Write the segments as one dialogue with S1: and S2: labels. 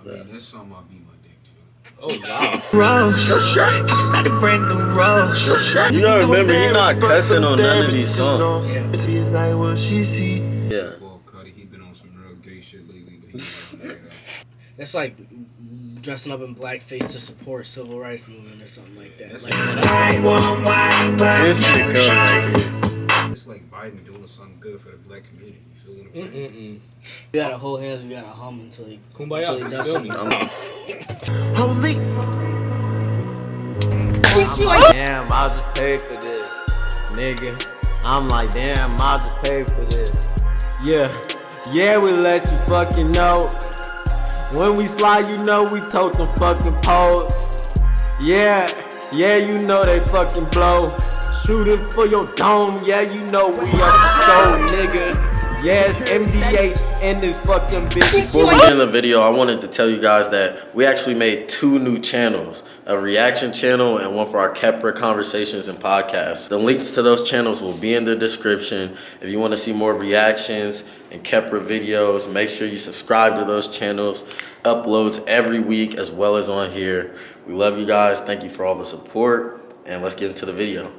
S1: I mean, that's something I'll beat my dick to.
S2: Oh wow.
S3: Rose, not a brand new rose.
S4: You gotta remember, he not cussing on none of these songs.
S3: It's be like what she see.
S4: Yeah.
S1: Well, Cudi, he been on some real gay shit lately, but he's not like that.
S2: That's like dressing up in blackface to support civil rights movement or something like that.
S1: That's
S2: Like,
S4: This shit coming right here.
S1: It's like Biden doing something good for the black community. You feel what I'm saying?
S2: we gotta hold hands, we gotta hum until he
S5: Kumbaya.
S2: does something.
S3: Holy.
S6: Damn, I'll just pay for this, nigga. I'm like, damn, I'll just pay for this. Yeah, we let you fucking know. When we slide, you know we tote them fucking poles. Yeah, you know they fucking blow. Shooting for your dome, yeah, you know we up the stove, nigga. Yes, MDH in this fucking bitch.
S4: Before we get in the video, I wanted to tell you guys that we actually made 2 new channels. A reaction channel and one for our Kepler conversations and podcasts. The links to those channels will be in the description. If you want to see more reactions and Kepler videos, make sure you subscribe to those channels. Uploads every week as well as on here. We love you guys. Thank you for all the support. And let's get into the video.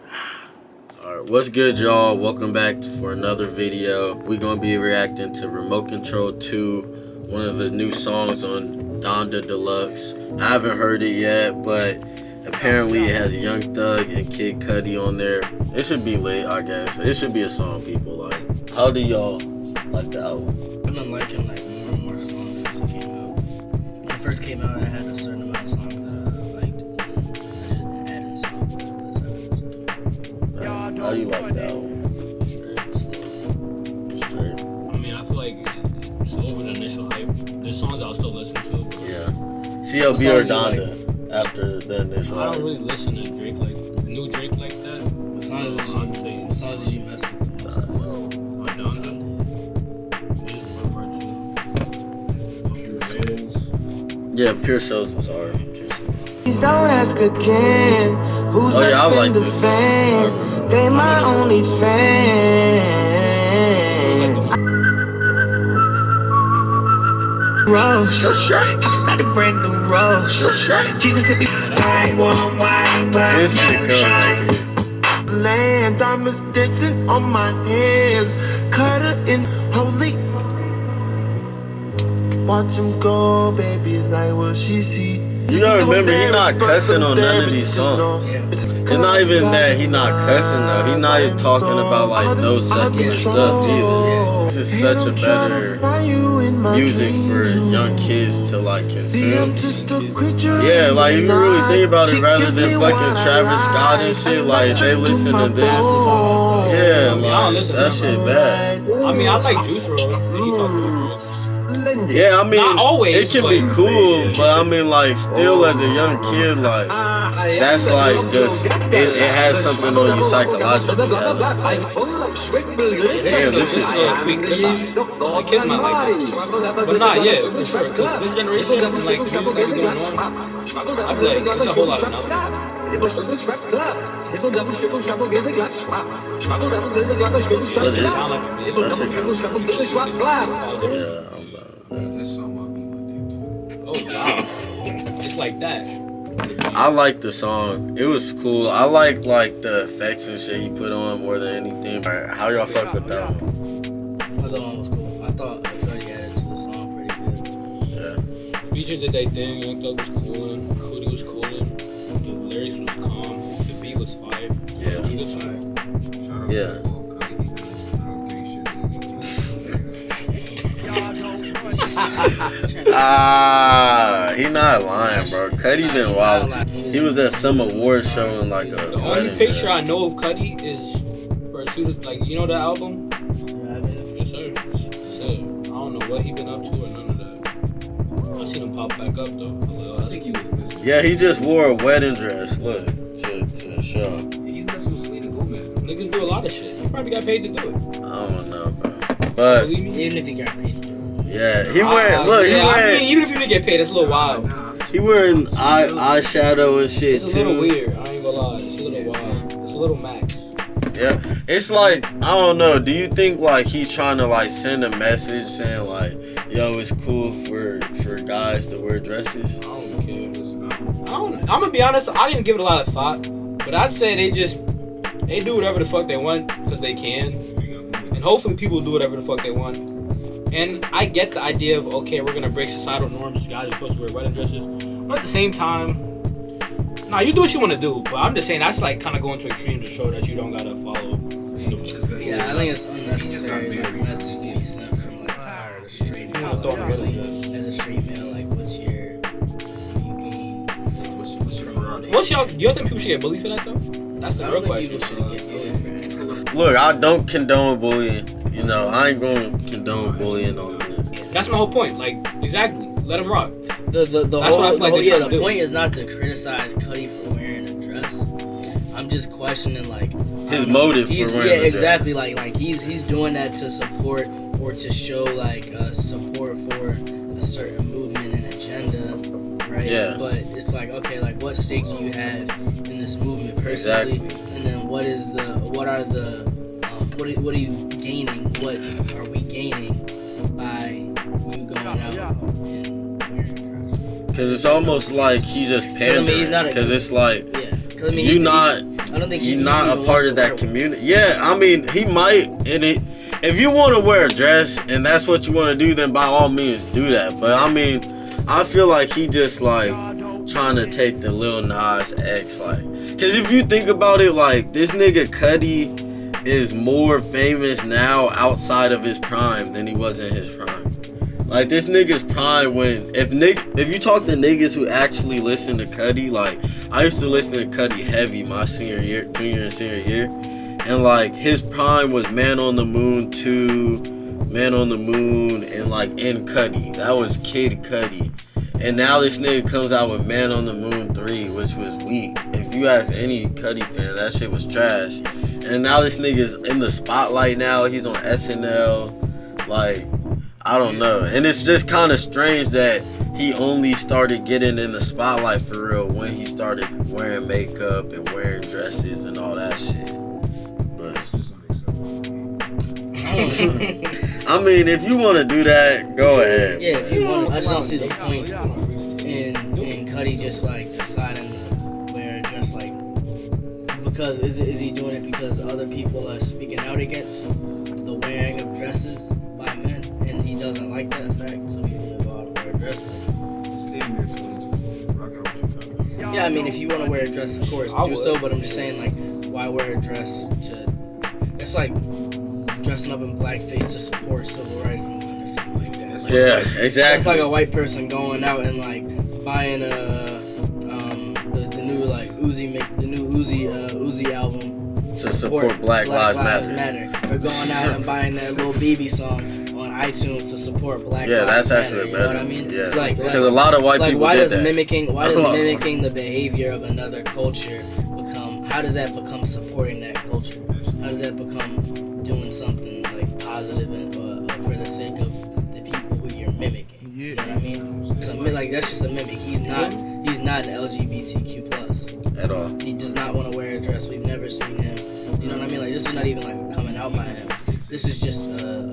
S4: Alright, what's good, y'all? Welcome back for another video. We're gonna be reacting to Remote Control 2, one of the new songs on Donda Deluxe. I haven't heard it yet, but apparently it has Young Thug and Kid Cudi on there. It should be lit, I guess. It should be a song people like. How do y'all like the album?
S2: I've been liking like more and more songs since it came out. When it first came out, I had a certain amount of songs that I liked. And I just added songs to the list.
S4: How you like the album? Straight.
S5: I mean, I feel like it's over the initial hype. There's songs I'll still listen to.
S4: Yeah. CLB or Donda after the initial.
S5: I don't really listen to Drake like new Drake like that.
S2: What songs did you mess with?
S5: Or Donda. This is my part 2.
S4: Yeah, Pure Souls was hard.
S3: Please don't ask again. Who's
S4: Oh yeah, I
S3: up
S4: like
S3: in the
S4: this song.
S3: fan? They my only fans. Rose, not a brand new rose. Jesus said,
S4: This shit coming right here.
S3: land, diamonds dancing on my hands. Cut her in holy. Watch him go, baby, like what she see.
S4: You gotta remember, he not cussing on none of these songs. It's not even that he not cussing though. He not even talking about like no sucking and stuff either. This is such a better music for young kids to like consume. Yeah, like if you really think about it, rather than fucking Travis Scott and shit, like they listen to this. Yeah, like that shit bad.
S5: I mean, I like Juice WRLD.
S4: Yeah, I mean,
S5: Not always,
S4: it can be cool, but I mean, like, still as a young kid, like, that's like just, it has something on you psychologically. Damn, this is
S5: Tweak this out. Like, kids might like it. But not yet, for sure. Cause this generation, like, music that be going on, I be like, it's a whole lot of nothing.
S1: That's something I'll beat my dick to.
S5: Oh wow. It's like that.
S4: I like the song. It was cool. I like the effects and shit he put on more than anything. Alright, how y'all fuck with that one?
S2: I thought that one was cool. I thought he added to the song pretty good.
S4: Yeah.
S5: Features did they thing. Young Thug was coolin'. Cudi was coolin'. The lyrics was calm. The beat was fire.
S4: Yeah.
S5: He was fire.
S1: Shout out
S4: Yeah.
S1: to Cudi, he been on some real gay shit lately.
S4: He not lying, bro. Cudi been wild. He was at some award show in like a.
S5: The only picture I know of Cudi is Pursuit, like, you know that album? Yes, sir. Yes, sir. I don't know what he been up to or none of that. I seen him pop back up though.
S1: I think he was missing.
S4: Yeah, he just wore a wedding dress. Look to the show.
S1: He's messing with Selena Gomez.
S5: Niggas do a lot of shit. He probably got paid to do it.
S4: I don't know, bro. But
S5: Believe me?
S2: Even if he got paid to do it.
S4: yeah, he wearing. Look, he
S5: I
S4: wearing.
S5: mean, even if you didn't get paid, that's a little wild.
S4: He wearing eyeshadow and shit
S5: It's a little
S4: too.
S5: weird. I ain't gonna lie. It's a little wild. It's a little max.
S4: Yeah, it's like, I don't know. Do you think like he's trying to like send a message saying like, yo, it's cool for guys to wear dresses?
S5: I don't care. I'm gonna be honest. I didn't give it a lot of thought, but I'd say they do whatever the fuck they want because they can, and hopefully people do whatever the fuck they want. And I get the idea of, okay, we're gonna break societal norms. Guys are supposed to wear wedding dresses, but at the same time, nah, you do what you want to do. But I'm just saying that's like kind of going to extreme to show that you don't gotta follow.
S2: Yeah, I think it's unnecessary. Like message to be sent from like higher to straight male. Like, as a straight male, like what's your
S5: What's y'all? Do y'all think people should get bullied for that though? That's the real question.
S4: Look, I don't condone bullying. You know, I ain't gonna condone bullying on there.
S5: That's my whole point. Like, exactly. Let them rock.
S2: The
S5: whole
S2: point is not to criticize Cudi for wearing a dress. I'm just questioning like
S4: his motive for wearing a dress.
S2: Yeah, exactly. Like he's doing that to support or to show like support for a certain movement and agenda, right?
S4: Yeah.
S2: But it's like, okay, like what stake do you have in this movement personally?
S4: Exactly.
S2: And then what are you gaining? What are we gaining by you going out and wearing a dress?
S4: Because it's almost like he just pandering. Because it's like,
S2: yeah. I don't think
S4: you're not a part of that community. Yeah, I mean, he might. And if you want to wear a dress and that's what you want to do, then by all means do that. But I mean, I feel like he just like trying to take the Lil Nas X, like, because if you think about it, like, this nigga Cudi is more famous now outside of his prime than he was in his prime. Like, this nigga's prime when, if you talk to niggas who actually listen to Cudi, like, I used to listen to Cudi heavy my junior and senior year, and like, his prime was Man on the Moon 2, Man on the Moon, and like, In Cudi. That was Kid Cudi. And now this nigga comes out with Man on the Moon 3, which was weak. If you ask any Cudi fan, that shit was trash. And now this nigga's in the spotlight now. He's on SNL. Like, I don't know. And it's just kind of strange that he only started getting in the spotlight for real when he started wearing makeup and wearing dresses and all that shit. But
S1: It's just unacceptable.
S4: I mean, if you want to do that, go ahead.
S2: Yeah, if you want, I just don't see the point in Cudi just like deciding to wear a dress, like, because is he doing it because other people are speaking out against the wearing of dresses by men, and he doesn't like that fact, so he's gonna go out and wear a dress. Yeah, I mean, if you want to wear a dress, of course, do so. But I'm just saying, like, why wear a dress to? It's like dressing up in blackface to support civil rights movement or something like that. Like,
S4: Yeah, exactly.
S2: It's like a white person going out and like buying the new like Uzi album
S4: to support Black Lives Matter.
S2: Or going out and buying that Lil Baby song on iTunes to support Black
S4: Yeah,
S2: Lives
S4: that's
S2: Matter.
S4: actually
S2: You
S4: better.
S2: know what I mean?
S4: Yeah,
S2: Like,
S4: because a lot of white people
S2: why
S4: did
S2: does
S4: that.
S2: mimicking the behavior of another culture become? How does that become supporting that culture? How does that become doing something like positive and for the sake of the people who you're mimicking? You know what I mean? So, like, that's just a mimic. He's not an LGBTQ plus
S4: At all.
S2: He does not want to wear a dress. We've never seen him. You know what I mean? Like, this is not even like coming out by him. This is just a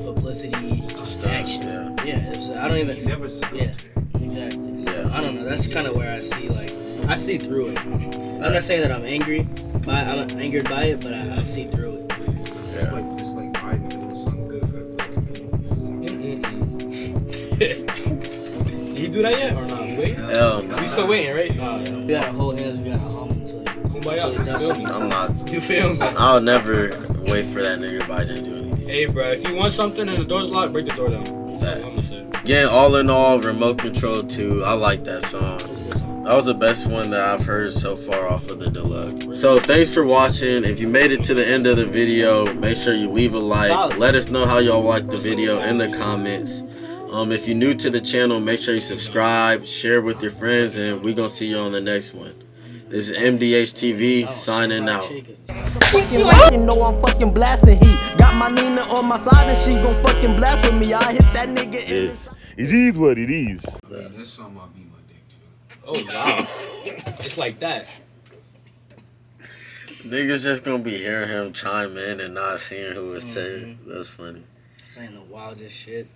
S2: publicity action. I don't even.
S1: Never succumbed
S2: Yeah,
S1: to that.
S2: exactly. So,
S4: Yeah.
S2: I don't know. That's kind of where I see through it. I'm not saying that I'm angered by it, but I see through it.
S1: It's like Biden doing something good for the black community.
S5: He do that yet or not? Wait.
S4: Hell no.
S5: We still waiting, right?
S2: We gotta hold hands. We gotta hum until
S5: Kumbaya.
S2: it does something.
S4: I'm not.
S5: You feel me?
S4: I'll never wait for that nigga Biden to do anything.
S5: Hey, bro, if you want something and the door's locked, break the door down.
S4: Facts. Again, all in all, Remote Control 2. I like that song. That was the best one that I've heard so far off of the Deluxe. So thanks for watching. If you made it to the end of the video, make sure you leave a like. Let us know how y'all liked the video in the comments. If you're new to the channel, make sure you subscribe, share with your friends, and we're going to see you on the next one. This is MDHTV signing out.
S7: Fucking rockin', know I'm fucking blasting heat. Got my Nina on my side and she gon' fucking blast with me. I hit that nigga in the side.
S8: It is what it is.
S1: Yeah, that's something I'll beat my dick too.
S5: Oh, wow. It's like that.
S4: Niggas just going to be hearing him chime in and not seeing who was saying. That's funny.
S2: Saying the wildest shit.